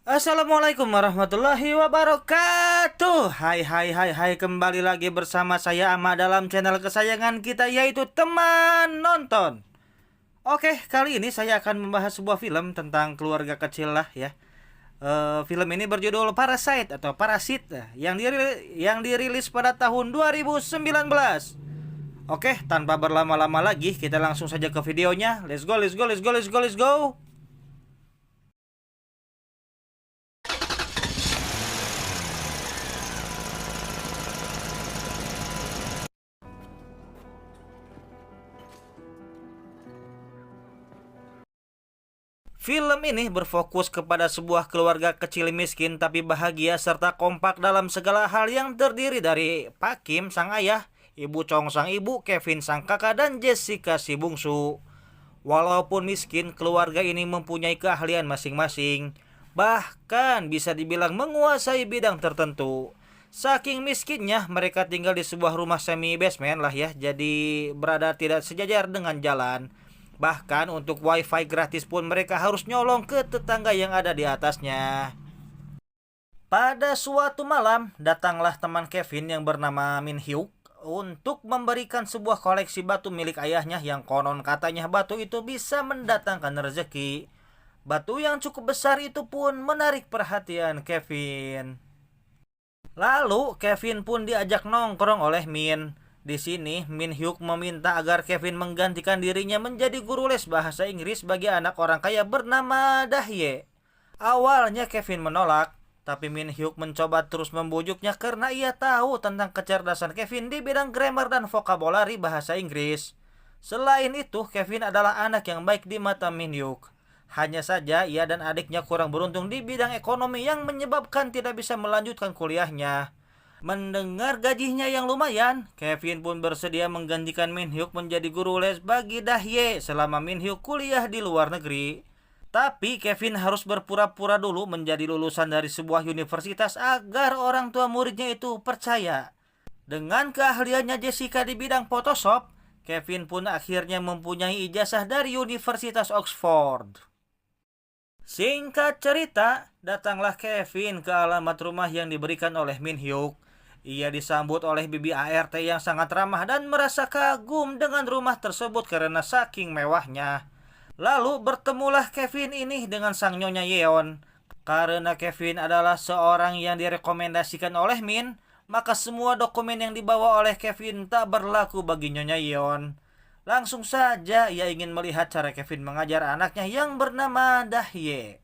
Assalamualaikum warahmatullahi wabarakatuh. Hai, kembali lagi bersama saya Ama dalam channel kesayangan kita, yaitu Teman Nonton. Oke, kali ini saya akan membahas sebuah film tentang keluarga kecil lah ya. Film ini berjudul Parasite atau Parasit yang dirilis pada tahun 2019. Oke, tanpa berlama-lama lagi kita langsung saja ke videonya. Let's go. Film ini berfokus kepada sebuah keluarga kecil miskin tapi bahagia serta kompak dalam segala hal, yang terdiri dari Pak Kim sang ayah, Ibu Chong sang ibu, Kevin sang kakak, dan Jessica si bungsu. Walaupun miskin, keluarga ini mempunyai keahlian masing-masing. Bahkan bisa dibilang menguasai bidang tertentu. Saking miskinnya, mereka tinggal di sebuah rumah semi basement lah ya, jadi berada tidak sejajar dengan jalan. Bahkan untuk wifi gratis pun mereka harus nyolong ke tetangga yang ada di atasnya. Pada suatu malam, datanglah teman Kevin yang bernama Min Hyuk untuk memberikan sebuah koleksi batu milik ayahnya, yang konon katanya batu itu bisa mendatangkan rezeki. Batu yang cukup besar itu pun menarik perhatian Kevin. Lalu Kevin pun diajak nongkrong oleh Min. Di sini Min Hyuk meminta agar Kevin menggantikan dirinya menjadi guru les bahasa Inggris bagi anak orang kaya bernama Dahye. Awalnya Kevin menolak, tapi Min Hyuk mencoba terus membujuknya karena ia tahu tentang kecerdasan Kevin di bidang grammar dan vokabulari bahasa Inggris. Selain itu, Kevin adalah anak yang baik di mata Min Hyuk. Hanya saja ia dan adiknya kurang beruntung di bidang ekonomi yang menyebabkan tidak bisa melanjutkan kuliahnya. Mendengar gajinya yang lumayan, Kevin pun bersedia menggantikan Min Hyuk menjadi guru les bagi Dahye selama Min Hyuk kuliah di luar negeri. Tapi Kevin harus berpura-pura dulu menjadi lulusan dari sebuah universitas agar orang tua muridnya itu percaya. Dengan keahliannya Jessica di bidang Photoshop, Kevin pun akhirnya mempunyai ijazah dari Universitas Oxford. Singkat cerita, datanglah Kevin ke alamat rumah yang diberikan oleh Min Hyuk. Ia disambut oleh bibi ART yang sangat ramah dan merasa kagum dengan rumah tersebut karena saking mewahnya. Lalu bertemulah Kevin ini dengan sang Nyonya Yeon. Karena Kevin adalah seorang yang direkomendasikan oleh Min, maka semua dokumen yang dibawa oleh Kevin tak berlaku bagi Nyonya Yeon. Langsung saja ia ingin melihat cara Kevin mengajar anaknya yang bernama Dahye.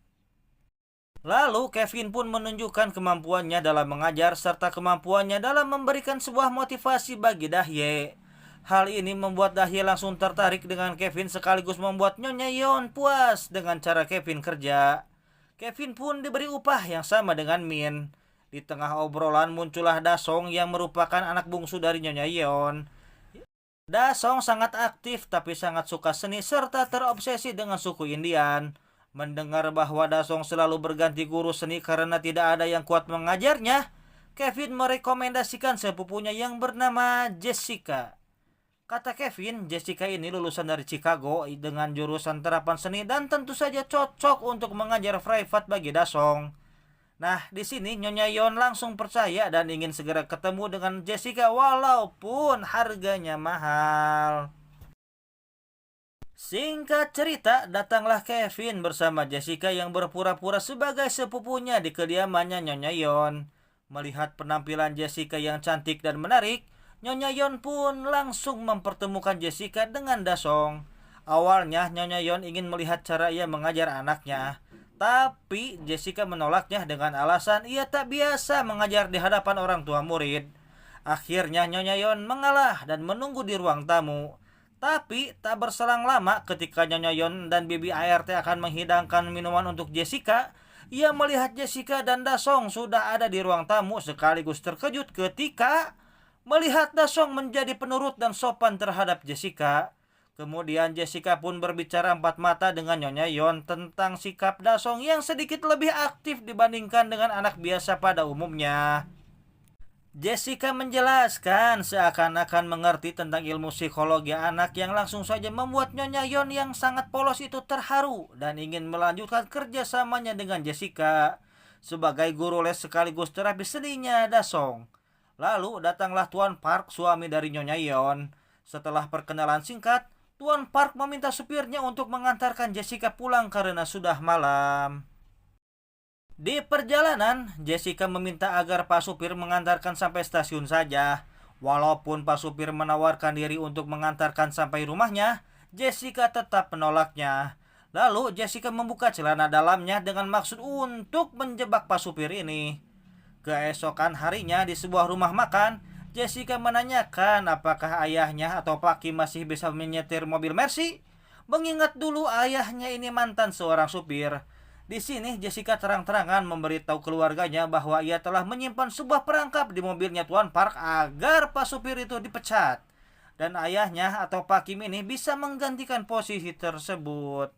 Lalu Kevin pun menunjukkan kemampuannya dalam mengajar serta kemampuannya dalam memberikan sebuah motivasi bagi Dahye. Hal ini membuat Dahye langsung tertarik dengan Kevin sekaligus membuat Nyonya Yeon puas dengan cara Kevin kerja. Kevin pun diberi upah yang sama dengan Min. Di tengah obrolan muncullah Dasong yang merupakan anak bungsu dari Nyonya Yeon. Dasong sangat aktif tapi sangat suka seni serta terobsesi dengan suku Indian. Mendengar bahwa Dasong selalu berganti guru seni karena tidak ada yang kuat mengajarnya, Kevin merekomendasikan sepupunya yang bernama Jessica. Kata Kevin, Jessica ini lulusan dari Chicago dengan jurusan terapan seni dan tentu saja cocok untuk mengajar private bagi Dasong. Nah, di sini Nyonya Yeon langsung percaya dan ingin segera ketemu dengan Jessica walaupun harganya mahal. Singkat cerita, datanglah Kevin bersama Jessica yang berpura-pura sebagai sepupunya di kediamannya Nyonya Yeon. Melihat penampilan Jessica yang cantik dan menarik, Nyonya Yeon pun langsung mempertemukan Jessica dengan Dasong. Awalnya Nyonya Yeon ingin melihat cara ia mengajar anaknya, tapi Jessica menolaknya dengan alasan ia tak biasa mengajar di hadapan orang tua murid. Akhirnya Nyonya Yeon mengalah dan menunggu di ruang tamu. Tapi tak berselang lama ketika Nyonya Yeon dan bibi ART akan menghidangkan minuman untuk Jessica, ia melihat Jessica dan Dasong sudah ada di ruang tamu sekaligus terkejut ketika melihat Dasong menjadi penurut dan sopan terhadap Jessica. Kemudian Jessica pun berbicara empat mata dengan Nyonya Yeon tentang sikap Dasong yang sedikit lebih aktif dibandingkan dengan anak biasa pada umumnya. Jessica menjelaskan seakan-akan mengerti tentang ilmu psikologi anak yang langsung saja membuat Nyonya Yeon yang sangat polos itu terharu dan ingin melanjutkan kerjasamanya dengan Jessica. sebagai guru les sekaligus terapis seninya Dasong. Lalu datanglah Tuan Park, suami dari Nyonya Yeon. Setelah perkenalan singkat, Tuan Park meminta supirnya untuk mengantarkan Jessica pulang karena sudah malam. Di perjalanan, Jessica meminta agar Pak Supir mengantarkan sampai stasiun saja. Walaupun Pak Supir menawarkan diri untuk mengantarkan sampai rumahnya, Jessica tetap menolaknya. Lalu Jessica membuka celana dalamnya dengan maksud untuk menjebak Pak Supir ini. Keesokan harinya di sebuah rumah makan, Jessica menanyakan apakah ayahnya atau Pak Kim masih bisa menyetir mobil Mercy. Mengingat dulu ayahnya ini mantan seorang supir. Di sini Jessica terang-terangan memberitahu keluarganya bahwa ia telah menyimpan sebuah perangkap di mobilnya Tuan Park agar Pak supir itu dipecat. Dan ayahnya atau Pak Kim ini bisa menggantikan posisi tersebut.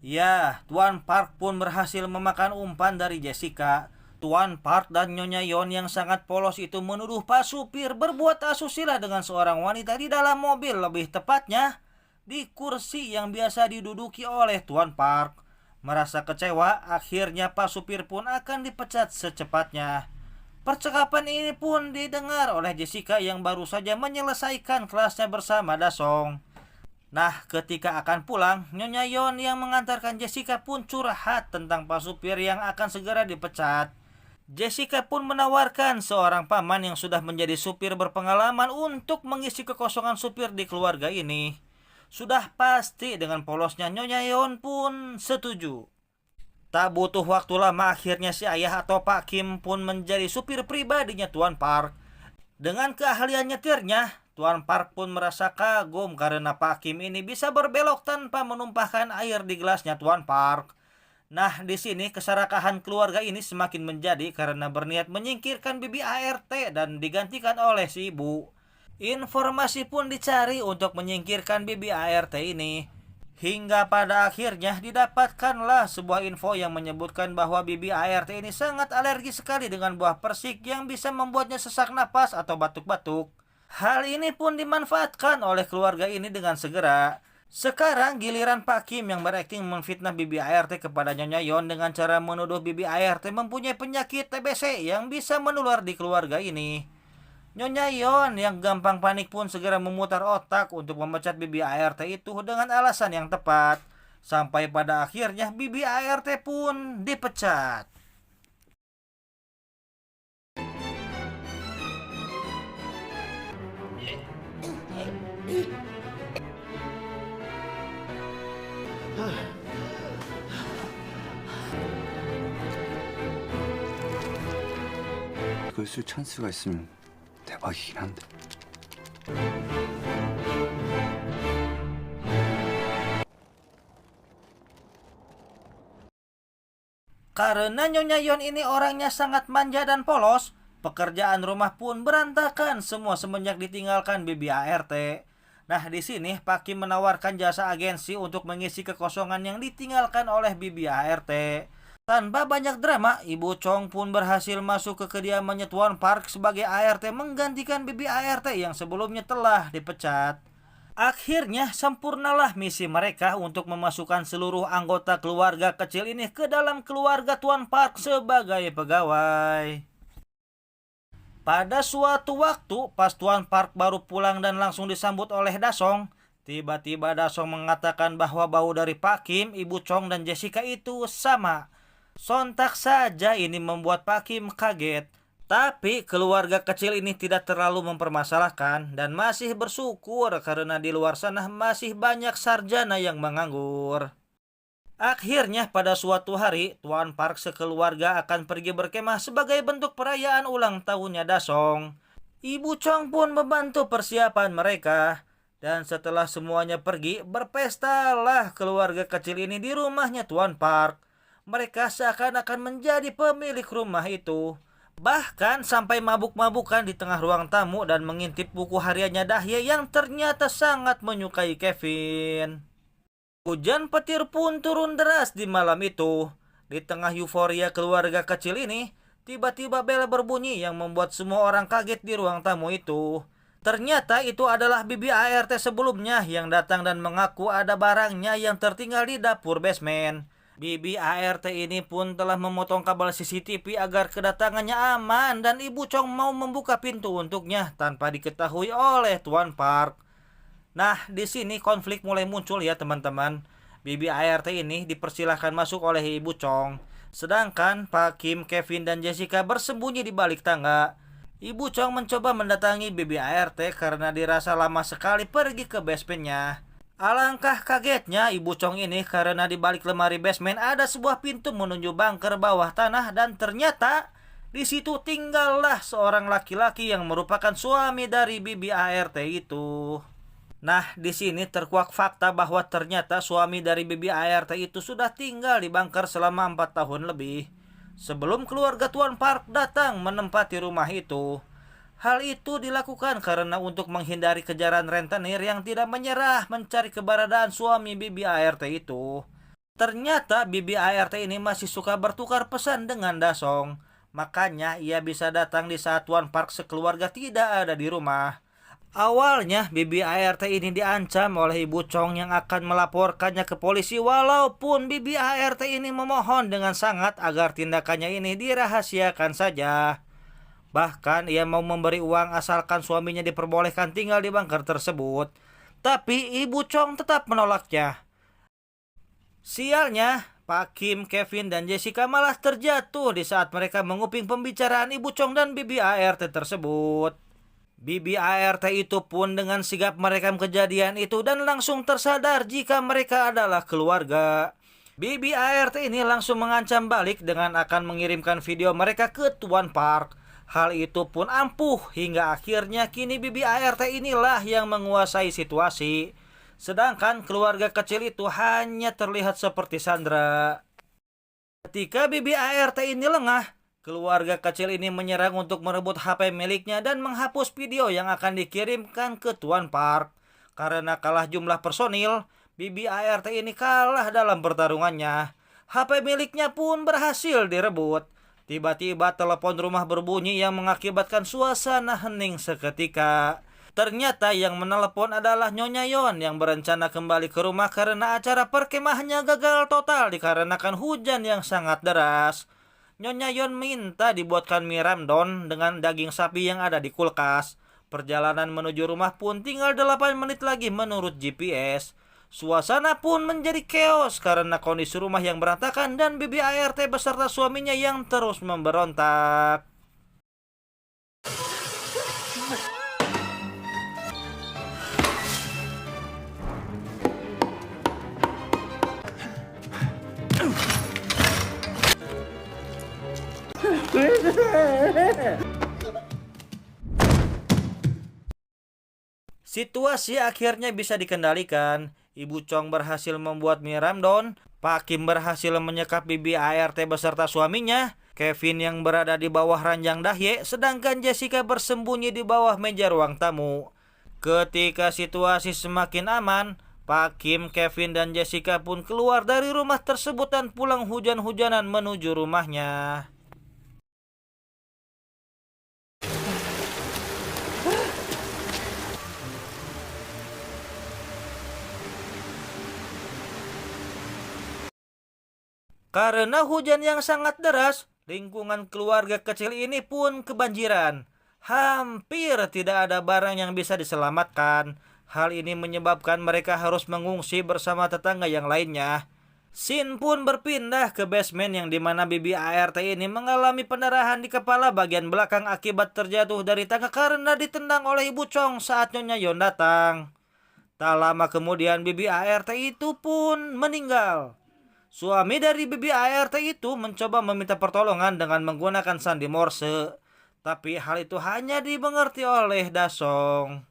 Ya, Tuan Park pun berhasil memakan umpan dari Jessica. Tuan Park dan Nyonya Yeon yang sangat polos itu menuduh Pak supir berbuat asusila dengan seorang wanita di dalam mobil, lebih tepatnya di kursi yang biasa diduduki oleh Tuan Park. Merasa kecewa, akhirnya Pak supir pun akan dipecat secepatnya. Percakapan ini pun didengar oleh Jessica yang baru saja menyelesaikan kelasnya bersama Dasong. Nah, ketika akan pulang, Nyonya Yeon yang mengantarkan Jessica pun curhat tentang Pak supir yang akan segera dipecat. Jessica pun menawarkan seorang paman yang sudah menjadi supir berpengalaman untuk mengisi kekosongan supir di keluarga ini. Sudah pasti dengan polosnya Nyonya Yeon pun setuju. Tak butuh waktu lama akhirnya si ayah atau Pak Kim pun menjadi supir pribadinya Tuan Park. Dengan keahlian nyetirnya, Tuan Park pun merasa kagum karena Pak Kim ini bisa berbelok tanpa menumpahkan air di gelasnya Tuan Park. Nah, di sini keserakahan keluarga ini semakin menjadi karena berniat menyingkirkan bibi ART dan digantikan oleh si ibu. Informasi pun dicari untuk menyingkirkan bibi ART ini. Hingga pada akhirnya didapatkanlah sebuah info yang menyebutkan bahwa bibi ART ini sangat alergi sekali dengan buah persik yang bisa membuatnya sesak napas atau batuk-batuk. Hal ini pun dimanfaatkan oleh keluarga ini dengan segera. Sekarang giliran Pak Kim yang berakting memfitnah bibi ART kepada Nyonya Yeon dengan cara menuduh bibi ART mempunyai penyakit TBC yang bisa menular di keluarga ini. Nyonya Yeon yang gampang panik pun segera memutar otak untuk memecat bibi ART itu dengan alasan yang tepat. Sampai pada akhirnya bibi ART pun dipecat. 이걸 쓸 찬스가 있으면 대박이긴 한데. Karena Nyonya Yeon ini orangnya sangat manja dan polos, pekerjaan rumah pun berantakan semua semenjak ditinggalkan bibi ART. Nah, di sini Pak Kim menawarkan jasa agensi untuk mengisi kekosongan yang ditinggalkan oleh bibi ART. Tanpa banyak drama, Ibu Chong pun berhasil masuk ke kediamannya Tuan Park sebagai ART menggantikan bibi ART yang sebelumnya telah dipecat. Akhirnya sempurnalah misi mereka untuk memasukkan seluruh anggota keluarga kecil ini ke dalam keluarga Tuan Park sebagai pegawai. Pada suatu waktu, pas Tuan Park baru pulang dan langsung disambut oleh Dasong, tiba-tiba Dasong mengatakan bahwa bau dari Pak Kim, Ibu Chong, dan Jessica itu sama. Sontak saja ini membuat Pak Kim kaget. Tapi keluarga kecil ini tidak terlalu mempermasalahkan dan masih bersyukur karena di luar sana masih banyak sarjana yang menganggur. Akhirnya pada suatu hari, Tuan Park sekeluarga akan pergi berkemah sebagai bentuk perayaan ulang tahunnya Dasong. Ibu Chong pun membantu persiapan mereka. Dan setelah semuanya pergi, berpestalah keluarga kecil ini di rumahnya Tuan Park. Mereka seakan-akan menjadi pemilik rumah itu. Bahkan sampai mabuk-mabukan di tengah ruang tamu dan mengintip buku hariannya Dahye yang ternyata sangat menyukai Kevin. Hujan petir pun turun deras di malam itu. Di tengah euforia keluarga kecil ini, tiba-tiba bel berbunyi yang membuat semua orang kaget di ruang tamu itu. Ternyata itu adalah bibi ART sebelumnya yang datang dan mengaku ada barangnya yang tertinggal di dapur basement. Bibi ART ini pun telah memotong kabel CCTV agar kedatangannya aman dan Ibu Chong mau membuka pintu untuknya tanpa diketahui oleh Tuan Park. Nah, di sini konflik mulai muncul ya teman-teman. Bibi ART ini dipersilahkan masuk oleh Ibu Chong, sedangkan Pak Kim, Kevin, dan Jessica bersembunyi di balik tangga. Ibu Chong mencoba mendatangi Bibi ART karena dirasa lama sekali pergi ke basementnya. Alangkah kagetnya Ibu Chong ini karena di balik lemari basement ada sebuah pintu menuju bunker bawah tanah dan ternyata di situ tinggallah seorang laki-laki yang merupakan suami dari Bibi ART itu. Nah, di sini terkuak fakta bahwa ternyata suami dari Bibi ART itu sudah tinggal di bunker selama 4 tahun lebih sebelum keluarga Tuan Park datang menempati rumah itu. Hal itu dilakukan karena untuk menghindari kejaran rentenir yang tidak menyerah mencari keberadaan suami Bibi ART itu. Ternyata Bibi ART ini masih suka bertukar pesan dengan Dasong. Makanya ia bisa datang di saat Tuan Park sekeluarga tidak ada di rumah. Awalnya Bibi ART ini diancam oleh Ibu Chong yang akan melaporkannya ke polisi walaupun Bibi ART ini memohon dengan sangat agar tindakannya ini dirahasiakan saja. Bahkan ia mau memberi uang asalkan suaminya diperbolehkan tinggal di bunker tersebut. Tapi Ibu Chong tetap menolaknya. Sialnya, Pak Kim, Kevin, dan Jessica malah terjatuh di saat mereka menguping pembicaraan Ibu Chong dan Bibi ART tersebut. Bibi ART itu pun dengan sigap merekam kejadian itu dan langsung tersadar jika mereka adalah keluarga. Bibi ART ini langsung mengancam balik dengan akan mengirimkan video mereka ke Tuan Park. Hal itu pun ampuh hingga akhirnya kini Bibi ART inilah yang menguasai situasi. Sedangkan keluarga kecil itu hanya terlihat seperti Sandra. Ketika Bibi ART ini lengah, keluarga kecil ini menyerang untuk merebut HP miliknya dan menghapus video yang akan dikirimkan ke Tuan Park. Karena kalah jumlah personil, Bibi ART ini kalah dalam pertarungannya. HP miliknya pun berhasil direbut. Tiba-tiba telepon rumah berbunyi yang mengakibatkan suasana hening seketika. Ternyata yang menelepon adalah Nyonya Yon yang berencana kembali ke rumah karena acara perkemahannya gagal total dikarenakan hujan yang sangat deras. Nyonya Yon minta dibuatkan mie ramdon dengan daging sapi yang ada di kulkas. Perjalanan menuju rumah pun tinggal 8 menit lagi menurut GPS. Suasana pun menjadi keos karena kondisi rumah yang berantakan dan Bibi ART beserta suaminya yang terus memberontak. Situasi akhirnya bisa dikendalikan. Ibu Chong berhasil membuat mie ramdon, Pak Kim berhasil menyekap Bibi ART beserta suaminya, Kevin yang berada di bawah ranjang dahye, sedangkan Jessica bersembunyi di bawah meja ruang tamu. Ketika situasi semakin aman, Pak Kim, Kevin, dan Jessica pun keluar dari rumah tersebut dan pulang hujan-hujanan menuju rumahnya. Karena hujan yang sangat deras, lingkungan keluarga kecil ini pun kebanjiran. Hampir tidak ada barang yang bisa diselamatkan. Hal ini menyebabkan mereka harus mengungsi bersama tetangga yang lainnya. Scene pun berpindah ke basement yang dimana Bibi ART ini mengalami pendarahan di kepala bagian belakang akibat terjatuh dari tangga karena ditendang oleh Ibu Chong saat Nyonya Yon datang. Tak lama kemudian Bibi ART itu pun meninggal. Suami dari Bibi ART itu mencoba meminta pertolongan dengan menggunakan sandi Morse, tapi hal itu hanya dimengerti oleh Dasong.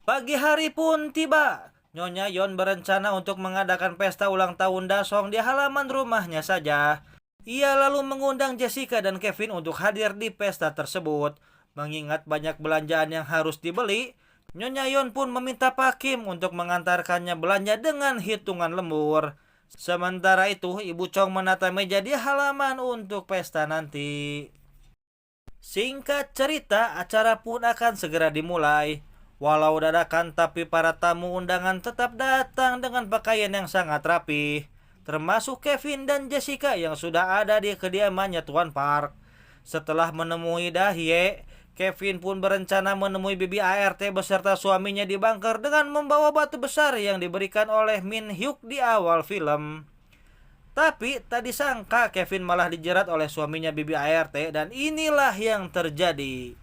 Pagi hari pun tiba. Nyonya Yon berencana untuk mengadakan pesta ulang tahun Dasong di halaman rumahnya saja. Ia lalu mengundang Jessica dan Kevin untuk hadir di pesta tersebut. Mengingat banyak belanjaan yang harus dibeli, Nyonya Yon pun meminta Pak Kim untuk mengantarkannya belanja dengan hitungan lembur. Sementara itu, Ibu Chong menata meja di halaman untuk pesta nanti. Singkat cerita, acara pun akan segera dimulai. Walau dadakan, tapi para tamu undangan tetap datang dengan pakaian yang sangat rapi. termasuk Kevin dan Jessica yang sudah ada di kediamannya Tuan Park. Setelah menemui Dahye, Kevin pun berencana menemui Bibi ART beserta suaminya di bunker dengan membawa batu besar yang diberikan oleh Min Hyuk di awal film. Tapi tak disangka Kevin malah dijerat oleh suaminya Bibi ART dan inilah yang terjadi.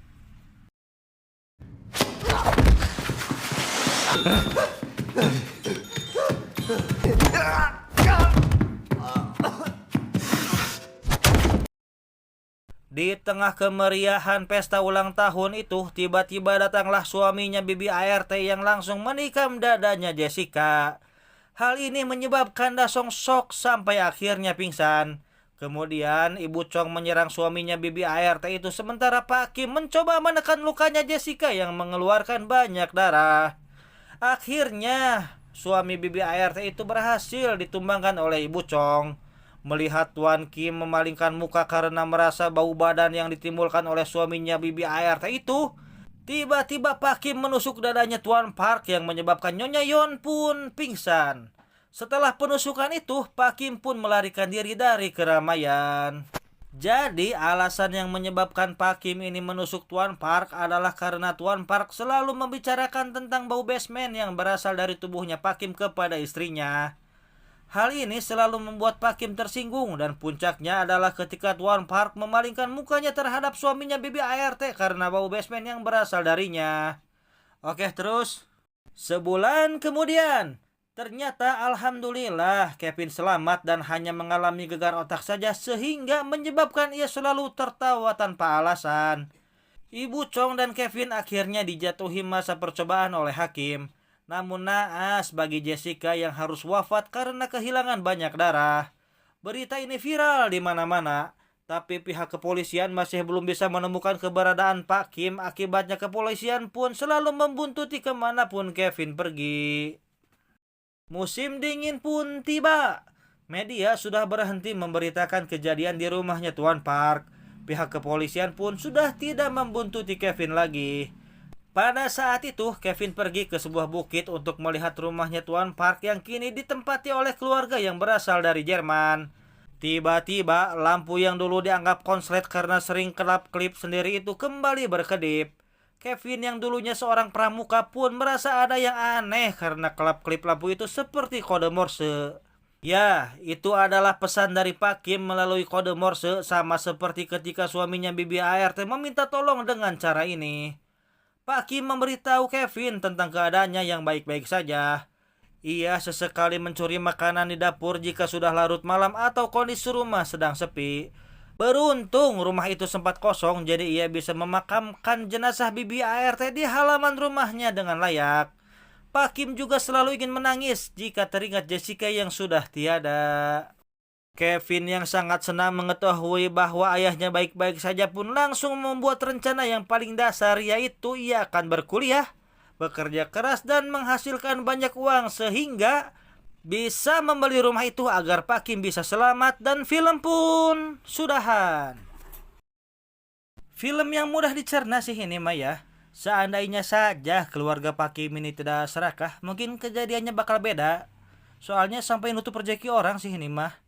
Di tengah kemeriahan pesta ulang tahun itu, tiba-tiba datanglah suaminya Bibi ART yang langsung menikam dadanya Jessica. Hal ini menyebabkan Dasong shock sampai akhirnya pingsan. Kemudian Ibu Chong menyerang suaminya Bibi ART itu sementara Pak Kim mencoba menekan lukanya Jessica yang mengeluarkan banyak darah. Akhirnya suami Bibi ART itu berhasil ditumbangkan oleh Ibu Chong. Melihat Tuan Kim memalingkan muka karena merasa bau badan yang ditimbulkan oleh suaminya Bibi ART itu, tiba-tiba Pak Kim menusuk dadanya Tuan Park yang menyebabkan Nyonya Yeon pun pingsan. Setelah penusukan itu, Pak Kim pun melarikan diri dari keramaian. Jadi alasan yang menyebabkan Pak Kim ini menusuk Tuan Park adalah karena Tuan Park selalu membicarakan tentang bau basement yang berasal dari tubuhnya Pak Kim kepada istrinya. Hal ini selalu membuat Pak Kim tersinggung dan puncaknya adalah ketika Tuan Park memalingkan mukanya terhadap suaminya Bibi ART karena bau basement yang berasal darinya. Oke, terus sebulan kemudian, ternyata alhamdulillah Kevin selamat dan hanya mengalami gegar otak saja sehingga menyebabkan ia selalu tertawa tanpa alasan. Ibu Chong dan Kevin akhirnya dijatuhi masa percobaan oleh hakim. Namun naas bagi Jessica yang harus wafat karena kehilangan banyak darah. Berita ini viral di mana-mana, tapi pihak kepolisian masih belum bisa menemukan keberadaan Pak Kim. Akibatnya kepolisian pun selalu membuntuti kemanapun Kevin pergi. Musim dingin pun tiba. Media sudah berhenti memberitakan kejadian di rumahnya Tuan Park. Pihak kepolisian pun sudah tidak membuntuti Kevin lagi. Pada saat itu, Kevin pergi ke sebuah bukit untuk melihat rumahnya Tuan Park yang kini ditempati oleh keluarga yang berasal dari Jerman. Tiba-tiba, lampu yang dulu dianggap konslet karena sering kelap-kelip sendiri itu kembali berkedip. Kevin yang dulunya seorang pramuka pun merasa ada yang aneh karena kelap-kelip lampu itu seperti kode Morse. Ya, itu adalah pesan dari Pak Kim melalui kode Morse, sama seperti ketika suaminya Bibi ART meminta tolong dengan cara ini. Pak Kim memberitahu Kevin tentang keadaannya yang baik-baik saja. Ia sesekali mencuri makanan di dapur jika sudah larut malam atau kondisi rumah sedang sepi. Beruntung rumah itu sempat kosong, jadi ia bisa memakamkan jenazah Bibi ART di halaman rumahnya dengan layak. Pak Kim juga selalu ingin menangis jika teringat Jessica yang sudah tiada. Kevin yang sangat senang mengetahui bahwa ayahnya baik-baik saja pun langsung membuat rencana yang paling dasar, yaitu ia akan berkuliah, bekerja keras dan menghasilkan banyak uang sehingga bisa membeli rumah itu agar Pak Kim bisa selamat, dan film pun sudahan. Film yang mudah dicerna sih ini mah ya. Seandainya saja keluarga Pak Kim ini tidak serakah, mungkin kejadiannya bakal beda. Soalnya sampai nutup rezeki orang sih ini mah.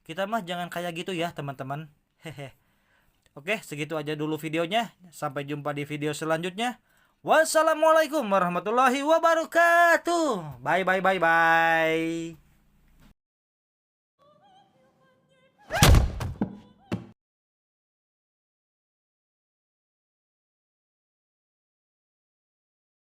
Kita mah jangan kayak gitu ya teman-teman. Hehe. Oke, segitu aja dulu videonya. Sampai jumpa di video selanjutnya. Wassalamualaikum warahmatullahi wabarakatuh. Bye bye bye bye.